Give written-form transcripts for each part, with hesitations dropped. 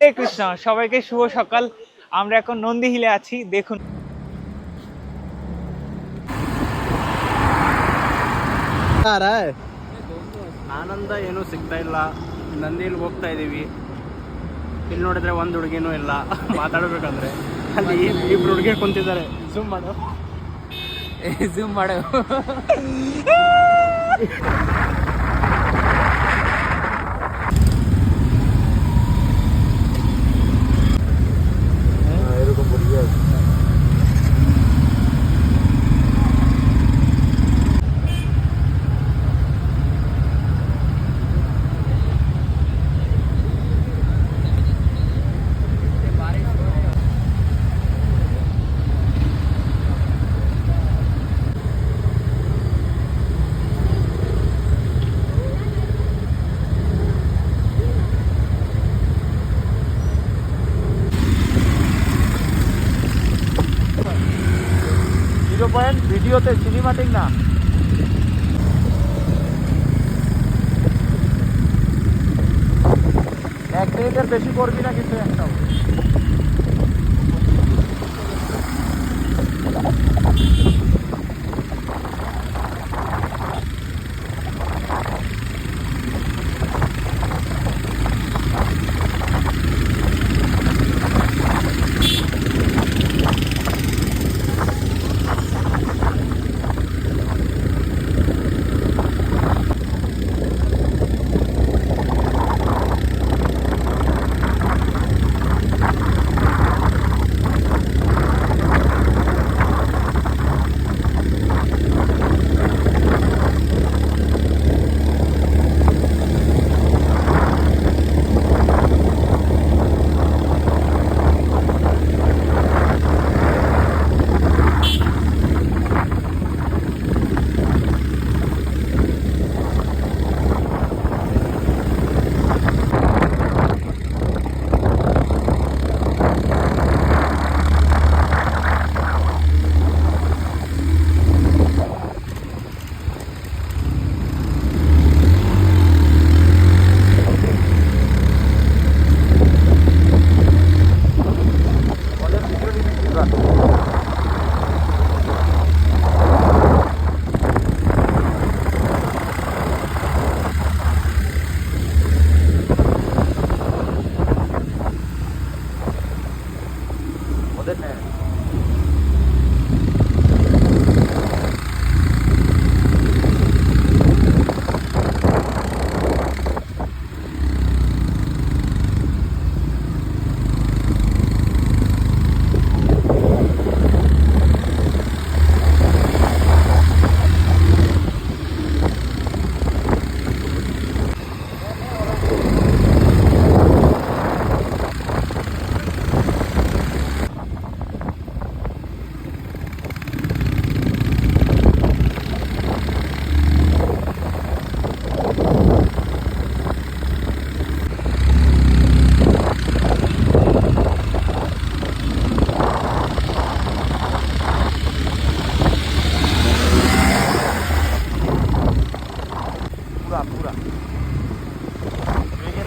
হরে কৃষ্ণ, সবাইকে শুভ সকাল। আমরা এখন নন্দী হিলে আছি, দেখুন। ಆನಂದ ಏನೂ ಸಿಗ್ತಾ ಇಲ್ಲ. ನಂದಿಯಲ್ಲಿ ಹೋಗ್ತಾ ಇದೀವಿ. ಇಲ್ಲಿ ನೋಡಿದ್ರೆ ಒಂದು ಹುಡುಗಿನೂ ಇಲ್ಲ ಮಾತಾಡ್ಬೇಕಂದ್ರೆ. ಅಲ್ಲಿ ಇಬ್ರು ಹುಡುಗಿ ಕುಂತಿದ್ದಾರೆ. ಝೂಮ್ ಮಾಡು, ಝೂಮ್ ಮಾಡು. ভিডিওতে সিনেমাটিক না। এক মিনিটের বেশি করবি না কিন্তু একটাও।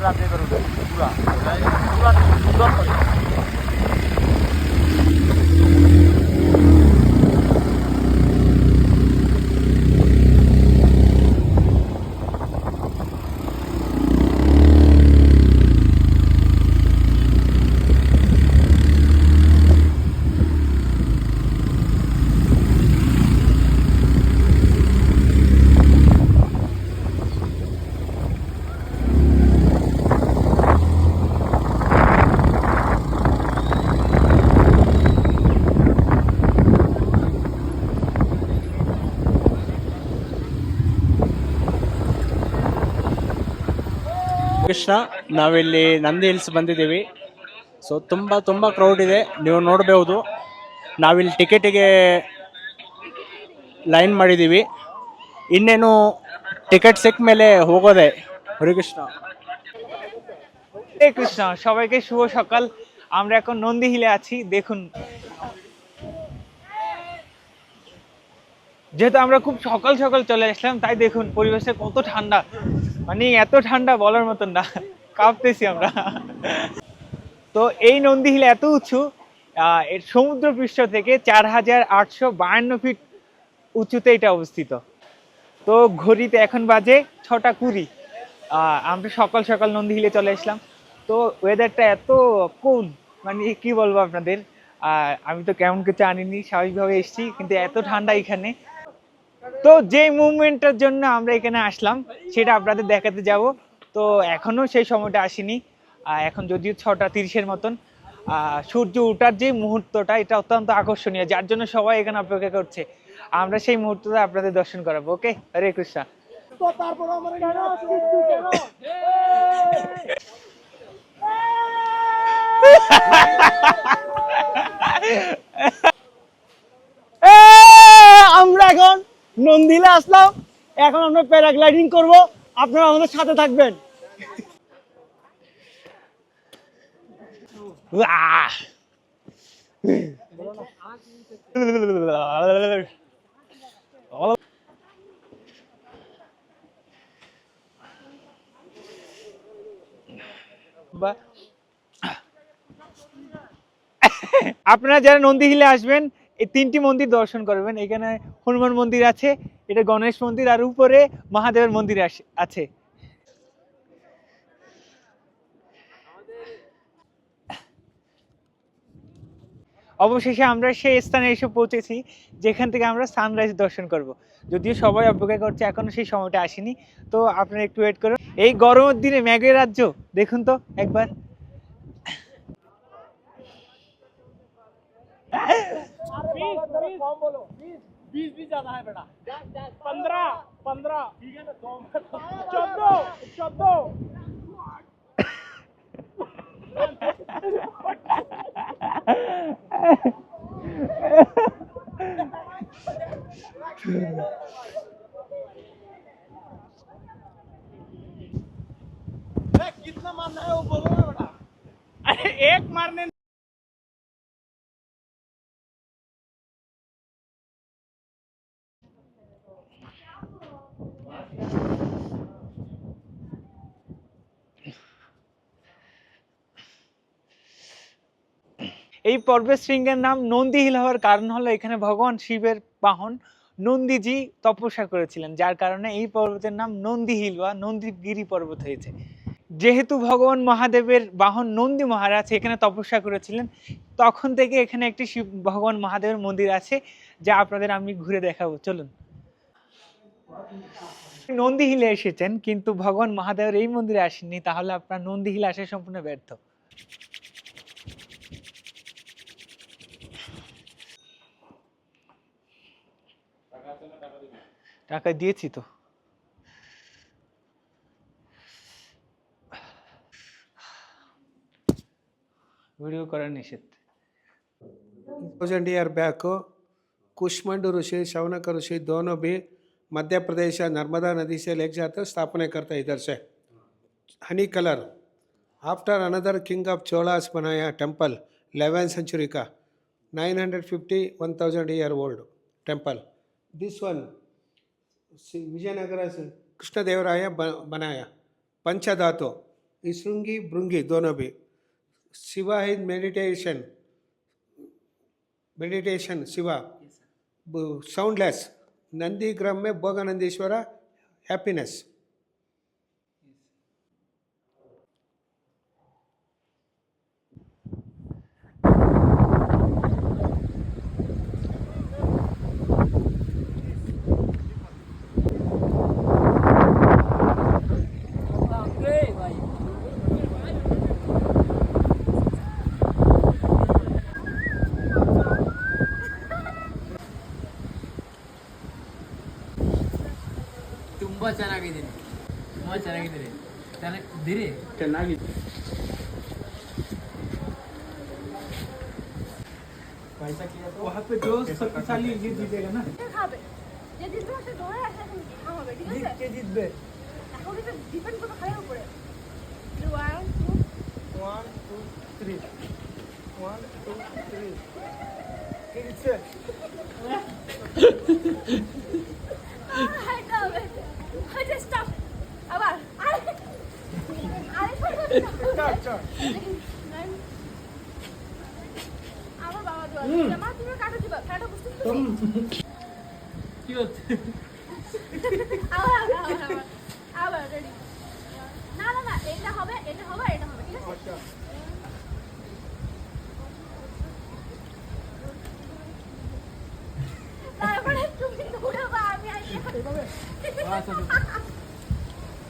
রাতে বেরোবে পুরা পুরা সুন্দর করে। ಕೃಷ್ಣ, ನಾವಿಲ್ಲಿ ನಂದಿ ಹಿಲ್ಸ್ ಬಂದಿದ್ದೀವಿ. ಸೊ ತುಂಬ ಕ್ರೌಡ್ ಇದೆ, ನೀವು ನೋಡಬಹುದು. ನಾವಿಲ್ಲಿ ಟಿಕೆಟಿಗೆ ಲೈನ್ ಮಾಡಿದ್ದೀವಿ. ಇನ್ನೇನು ಟಿಕೆಟ್ ಸಿಕ್ಕ ಮೇಲೆ ಹೋಗೋದೆ। হরে কৃষ্ণ। হরে কৃষ্ণ, সবাইকে শুভ সকাল। আমরা এখন নন্দী হিলে আছি, দেখুন। যেহেতু আমরা খুব সকাল সকাল চলে আসলাম, তাই দেখুন পরিবেশে কত ঠান্ডা। মানে এত ঠান্ডা বলার মতন না, কাঁপতেছি আমরা। তো এই নন্দী হিল এত উঁচু, এর সমুদ্র পৃষ্ঠ থেকে 4852 ফিট উঁচুতে এটা অবস্থিত। তো ঘড়িতে এখন বাজে 6টা 20। আমরা সকাল সকাল নন্দী হিলে চলে আসলাম। তো ওয়েদারটা এত কুল, মানে কি বলবো আপনাদের, আমি তো কেমন কিছু আনিনি, স্বাভাবিকভাবে এসেছি, কিন্তু এত ঠান্ডা এখানে। তো যে মুভমেন্টটার জন্য আমরা এখানে আসলাম সেটা আপনাদের দেখাতে যাব। তো এখনো সেই সময়টা আসেনি, এখন যদিও 6টা 30-এর মতন। সূর্য ওঠার যে মুহূর্তটা, এটা অত্যন্ত আকর্ষণীয়, যার জন্য সবাই এখানে অপেক্ষা করছে। আমরা সেই মুহূর্তটা আপনাদের দর্শন করাবো। ওকে, হরে কৃষ্ণ। আমরা এখন নন্দিলে আসলাম, এখন আমরা প্যারাগ্লাইডিং করব, আপনারা আমাদের সাথে থাকবেন। আপনারা যারা নন্দী হিলে আসবেন, এই 3টি মন্দির দর্শন করবেন। এখানে হনুমান মন্দির আছে, এটা গণেশ মন্দির, আর উপরে মহাদেবের মন্দির আছে। অবশেষে আমরা সেই স্থানে এসে পৌঁছেছি যেখান থেকে আমরা সানরাইজ দর্শন করব। যদিও সবাই অপেক্ষা করছে, এখনো সেই সময়টা আসেনি। তো আপনারা একটু ওয়েট করুন। এই গরমের দিনে মেঘের রাজ্য দেখুন তো একবার। कितना मारना है वो बोलो ना बेटा। एक मारने এই পর্বত শৃঙ্গের নাম নন্দী হিল হওয়ার কারণ হলো এখানে ভগবান শিবের বাহন নন্দীজি তপস্যা করেছিলেন, যার কারণে এই পর্বতের নাম নন্দী হিল বা নন্দীগিরি পর্বত হয়েছে। যেহেতু ভগবান মহাদেবের বাহন নন্দী মহারাজ এখানে তপস্যা করেছিলেন, তখন থেকে এখানে একটি শিব ভগবান মহাদেবের মন্দির আছে, যা আপনাদের আমি ঘুরে দেখাবো। চলুন। নন্দী হিলে এসেছেন কিন্তু ভগবান মহাদেবের এই মন্দিরে আসেননি, তাহলে আপনার নন্দী হিলে আসা সম্পূর্ণ ব্যর্থ। টাকা দিয়েছি তো। ভিডিও করা নিষেধ। 1000 year back कुष्मंड ऋषि शौनक ऋषि दोनों भी मध्य प्रदेश नर्मदा नदी से लेके जाते स्थापना करते इधर से honey colour after another king of Cholas बनाया टेम्पल 11th century का 950 1000 year old temple this one Vijayanagar से कृष्णदेवराय बनाया पंचधातु इसृंगी भृंगी दोनों भी शिवा है मेडिटेशन शिवा साउंडलेस नंदीग्राम में भोगानंदीश्वर हैप्पीनेस ತುಂಬಾ ಚೆನ್ನಾಗಿದ್ದೀನಿ, ತುಂಬಾ ಚೆನ್ನಾಗಿದ್ದೀರಿ, ಚೆನ್ನಾಗಿದ್ದೀರಿ, ಚೆನ್ನಾಗಿದೆ. वहाँ पे जो शक्तिशाली ये जीतेगा ना। খাবে যে জিতবে সে ধরে আসে এখন হবে, ঠিক আছে? কে জিতবে? এখন এটা ডিপেন্ড করবে খায়ের উপরে। 1 2 1 2 3 1 2 3 কে দিচ্ছে? হাইটা হবে। হাইটা স্টপ। আবার আরে আরে চল চল 9 মা তুমি কাটো দিবা কাটো বুঝতে কি হচ্ছে আবার রেডি না না না এটা হবে এটা হবে এটা হবে ঠিক আছে তারপরে তুমি দৌড়াবা আমি আইতে আচ্ছা